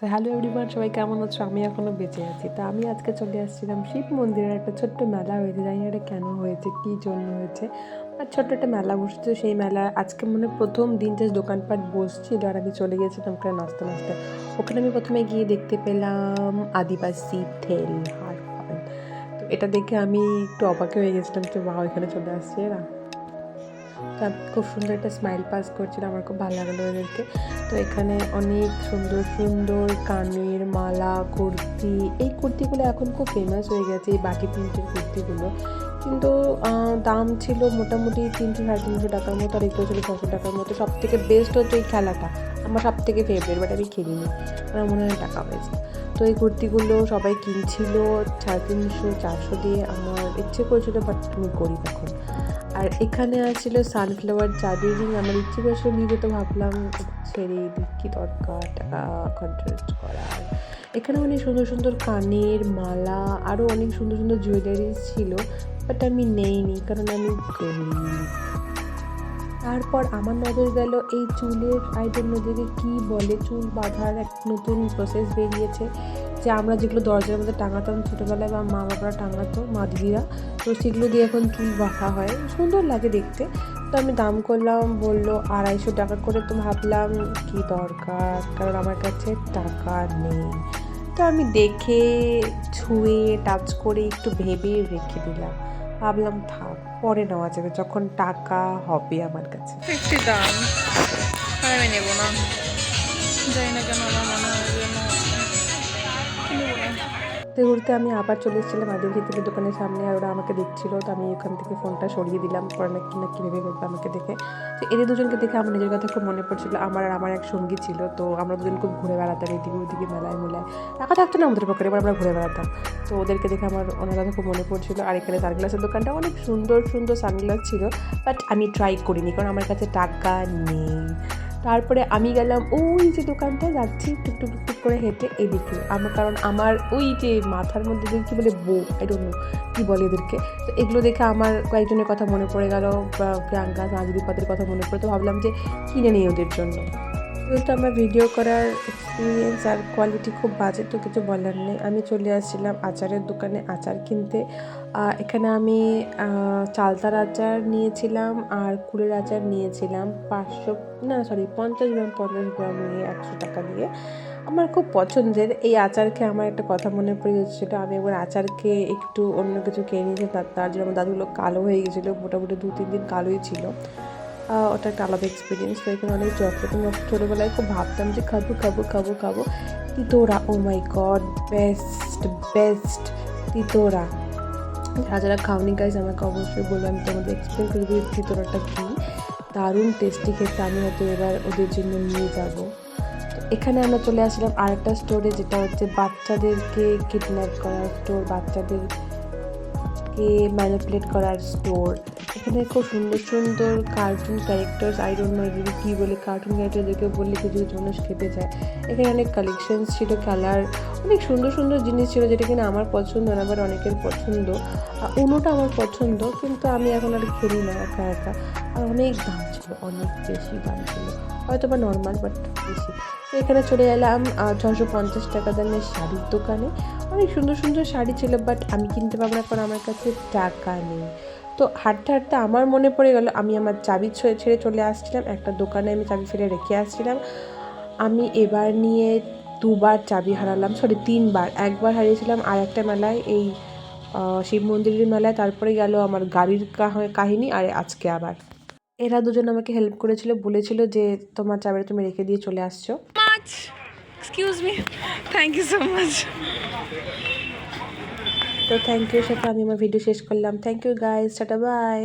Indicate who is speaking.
Speaker 1: So hello everyone, সবাই কেমন আছো? আমি এখনও বেঁচে আছি। তা আমি আজকে চলে আসছিলাম শিব মন্দিরের একটা ছোট্ট মেলা হয়েছে, জানি না এটা কেন হয়েছে, কী জন্য হয়েছে, আর ছোট্ট একটা মেলা বসছে। সেই মেলা আজকে প্রথম দিন যে দোকানপাট বসছিল, আর আমি চলে গেছিলাম ওখানে নাচতে নাচতে। ওখানে আমি প্রথমে গিয়ে দেখতে পেলাম আদিবাসী থেল হার ফান। তো এটা দেখে আমি একটু অবাক হয়ে গেছিলাম যে বাবা এখানে চলে আসছে এরা। তো আমি খুব সুন্দর একটা স্মাইল পাস করছিলাম, আমার খুব ভালো লাগলো ওদেরকে। তো এখানে অনেক সুন্দর সুন্দর কানের মালা, কুর্তি, এই কুর্তিগুলো এখন খুব ফেমাস হয়ে গেছে, এই বাটি প্রিন্টের কুর্তিগুলো। কিন্তু দাম ছিল মোটামুটি 300-350 টাকার মতো, আর এগুলো ছিল 600 টাকার মতো। সব থেকে বেস্ট হচ্ছে এই খেলাটা, আমার সব থেকে ফেভারিট, বাট আমি খেলিনি, আমার মনে হয় টাকা হয়েছে। তো এই কুর্তিগুলো সবাই কিনছিল 350-400 দিয়ে। আমার ইচ্ছে করেছিল, বাট আমি গরিব এখন। আর এখানে আসছিল সানফ্লাওয়ার চাঁদের রিং, আমার ইচ্ছে করেছিল নিয়ে যেতে, ভাবলাম ছেড়ে দিই, কী দরকার টাকা কন্ট্রাস্ট করার। এখানে অনেক সুন্দর সুন্দর কানের মালা, আরও অনেক সুন্দর সুন্দর জুয়েলারিস ছিল, বাট আমি নেইনি কারণ আমি গরিব। তারপর আমার নজর গেল এই চুলের আইটেম, নজরে কী বলে, চুল বাঁধার এক নতুন প্রসেস বেরিয়েছে, যে আমরা যেগুলো দরজার মধ্যে টাঙাতাম ছোটোবেলায়, বা মা বাবারা টাঙাতো, মা দিদিরা, তো সেগুলো দিয়ে এখন চুল বাঁধা হয়, সুন্দর লাগে দেখতে। তো আমি দাম করলাম, বললো 250 টাকা করে। তো ভাবলাম কি দরকার, কারণ আমার কাছে টাকা নেই। তো আমি দেখে ছুঁয়ে টাচ করে একটু ভেবে রেখে দিলাম, ভাবলাম থাক, পরে নেওয়া যাবে যখন টাকা হবে আমার কাছে।
Speaker 2: 50 দাম, আমি নেব না, জানি না কেন আমার মনে হয় যেন নেব না।
Speaker 1: ঘুরতে ঘুরতে আমি আবার চলে এসেছিলাম আদিবাসী তেলের দোকানের সামনে, আর ওরা আমাকে দেখছিল। তো আমি ওখান থেকে ফোনটা সরিয়ে দিলাম, পরে না কি ভেবে বলবে আমাকে দেখে। তো এদের দুজনকে দেখে আমার নিজের কথা খুব মনে পড়ছিল, আমার আর আমার এক সঙ্গী ছিল। তো আমরা দুজন খুব ঘুরে বেড়াতাম এদিকে ওদিকে, মেলায় মেলায়, টাকা থাকতো না আমাদের পকেটে, এবার আমরা ঘুরে বেড়াতাম। তো ওদেরকে দেখে আমার অনেক কথা খুব মনে পড়ছিল। আর এখানে সানগ্লাসের দোকানটা, অনেক সুন্দর সুন্দর সানগ্লাস ছিল, বাট আমি ট্রাই করিনি কারণ আমার কাছে টাকা নেই। তারপরে আমি গেলাম ওই যে দোকানটা, যাচ্ছি টুকটুক টুকটুক করে হেঁটে এদিকে, কারণ আমার ওই যে মাথার মধ্যে যে কী বলে বো, আই ডোন্ট নো কী বলে এদেরকে। তো এগুলো দেখে আমার কয়েকজনের কথা মনে পড়ে গেল, প্রিয়াঙ্কা, নাজরিপাদের কথা মনে পড়ে। তো ভাবলাম যে কিনে নিই ওদের জন্য। যেহেতু আমার ভিডিও করার এক্সপিরিয়েন্স আর কোয়ালিটি খুব বাজে, তো কিছু বলার নেই। আমি চলে আসছিলাম আচারের দোকানে আচার কিনতে। এখানে আমি চালতার আচার নিয়েছিলাম আর কুলের আচার নিয়েছিলাম 50 গ্রাম 50 গ্রাম নিয়ে 100 টাকা দিয়ে। আমার খুব পছন্দের এই আচার খেয়ে আমার একটা কথা মনে পড়ে যাচ্ছিলো, আমি একবার আচার খেয়ে একটু অন্য কিছু খেয়ে নিয়েছি, তার জন্য আমার দাঁতগুলো কালো হয়ে গেছিলো, মোটামুটি 2-3 দিন কালোই ছিল। ওটা একটা আলাদা এক্সপিরিয়েন্স। তো এখানে অনেক চকলেট, আমি ছোটোবেলায় খুব ভাবতাম যে খাবো খাবো খাবো খাবো তিতোরা, ও মাই গড, বেস্ট বেস্ট তিতোরা। যারা যারা খাওনি গাইজ আমাকে অবশ্যই বলবো, আমি তোমাদের এক্সপ্লেন করে দিই তিতোরাটা কী, দারুণ টেস্টি খেতে। আমি হয়তো এবার ওদের জন্য নিয়ে যাব। তো এখানে আমরা চলে আসলাম আরেকটা স্টোরে, যেটা হচ্ছে বাচ্চাদেরকে কিডন্যাপ করার স্টোর, বাচ্চাদেরকে ম্যানিপুলেট করার স্টোর। এখানে খুব সুন্দর সুন্দর cartoon characters, I don't know এগুলো কী বলে, কার্টুন ক্যারেক্টারদেরকে বললে কিছু মানুষ খেপে যায়। এখানে অনেক কালেকশানস ছিল, খেলার অনেক সুন্দর সুন্দর জিনিস ছিল, যেটা কিনা আমার পছন্দ না, আবার অনেকের পছন্দ। উনোটা আমার পছন্দ, কিন্তু আমি এখন আর খেলি না একা একা। আর অনেক দাম ছিল, অনেক বেশি দাম ছিল, হয়তো বা নর্মাল, বাট বেশি। তো এখানে চলে এলাম 650 টাকা দামের শাড়ির দোকানে। অনেক সুন্দর সুন্দর শাড়ি ছিল, বাট আমি কিনতে পারবো না কারণ আমার কাছে টাকা নেই। তো হাঁটতে হাঁটতে আমার মনে পড়ে গেল, আমি আমার চাবি ছেড়ে চলে আসছিলাম একটা দোকানে, আমি চাবি ফেলে রেখে আসছিলাম। আমি এবার নিয়ে 2বার চাবি হারালাম, সরি 3বার। একবার হারিয়েছিলাম আর একটা মেলায়, এই শিব মন্দিরের মেলায়, তারপরে গেল আমার গাড়ির কাহিনী, আর আজকে আবার। এরা দুজন আমাকে হেল্প করেছিল, বলেছিল যে তোমার চাবিটা তুমি রেখে দিয়ে চলে আসছো।
Speaker 2: Excuse me, thank you so much.
Speaker 1: তো থ্যাংক ইউর সাথে আমি আমার ভিডিও শেষ করলাম। Thank you guys, tata by.